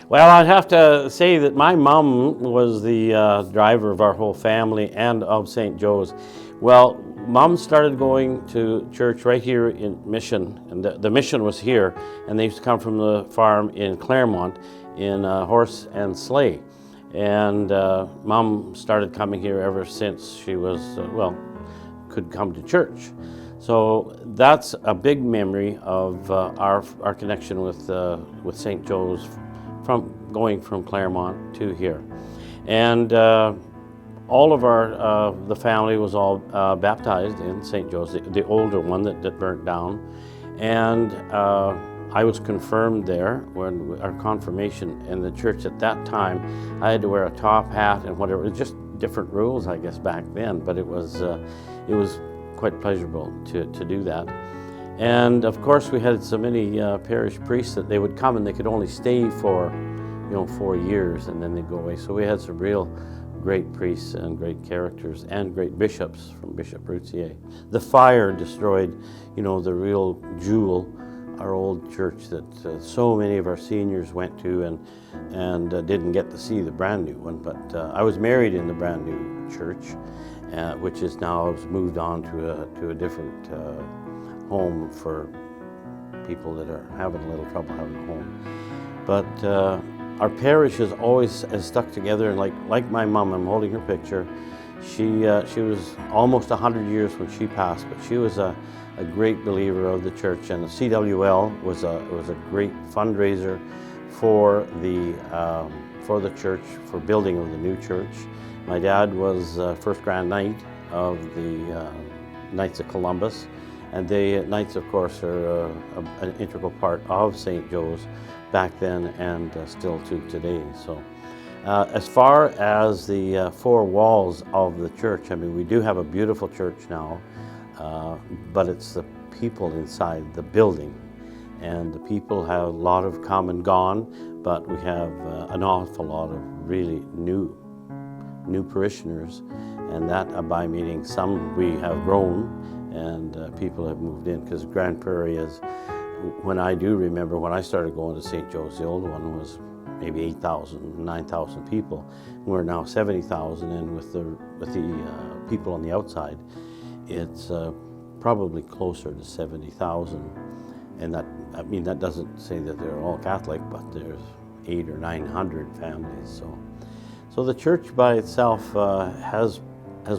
Well, I'd have to say that my mom was the driver of our whole family and of St. Joe's. Well, Mom started going to church right here in Mission, and the mission was here, and they used to come from the farm in Claremont in horse and sleigh. And Mom started coming here ever since she was, could come to church. So that's a big memory of our connection with St. Joe's, from going from Claremont to here. And all of the family was all baptized in St. Joe's, the older one that burnt down. And I was confirmed there when our confirmation in the church at that time. I had to wear a top hat and whatever. It was just different rules, I guess, back then, but it was quite pleasurable to do that. And of course, we had so many parish priests that they would come and they could only stay for 4 years and then they'd go away. So we had some real great priests and great characters and great bishops from Bishop Routier. The fire destroyed, the real jewel, our old church that so many of our seniors went to and didn't get to see the brand new one. But I was married in the brand new church, which is now moved on to a different home for people that are having a little trouble having a home. But our parish has always stuck together, and like my mom, I'm holding her picture. She was almost 100 years when she passed, but she was a great believer of the church, and the CWL was a great fundraiser for the church, for building of the new church. My dad was first Grand Knight of the Knights of Columbus, and the Knights, of course, are an integral part of St. Joe's back then and still to today. So as far as the four walls of the church, I mean, we do have a beautiful church now, but it's the people inside the building. And the people have a lot of come and gone, but we have an awful lot of really new parishioners, and that by meaning some we have grown and people have moved in, because Grand Prairie is, when I do remember when I started going to St. Joe's, the old one was maybe 8,000, 9,000 people. We're now 70,000, and with the people on the outside, it's probably closer to 70,000. And that doesn't say that they're all Catholic, but there's 800 or 900 families. So the church by itself has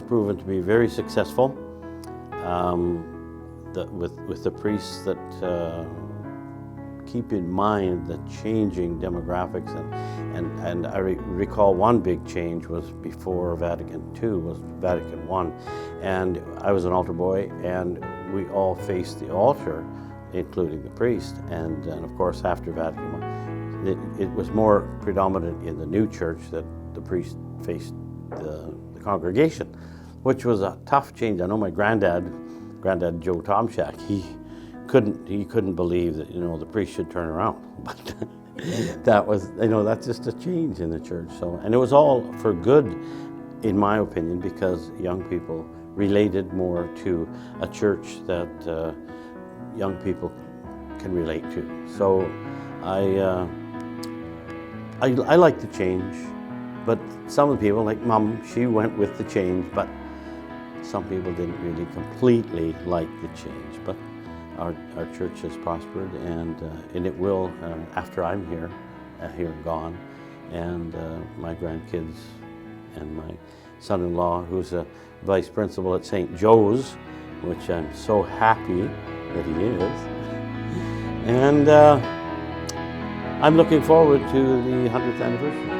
proven to be very successful. With the priests that keep in mind the changing demographics, and I recall one big change was before Vatican II was Vatican I, and I was an altar boy, and we all faced the altar, including the priest, and of course after Vatican I, it was more predominant in the new church that the priest faced the congregation, which was a tough change. I know my granddad Joe Tomczak, he couldn't believe that the priest should turn around, but that's just a change in the church. So, and it was all for good, in my opinion, because young people related more to a church that young people can relate to. So I like the change, but some of the people, like Mom, she went with the change, but some people didn't really completely like the change. But our church has prospered, and it will after I'm here and gone, and my grandkids and my son-in-law, who's a vice principal at St. Joe's, which I'm so happy that he is. And I'm looking forward to the 100th anniversary.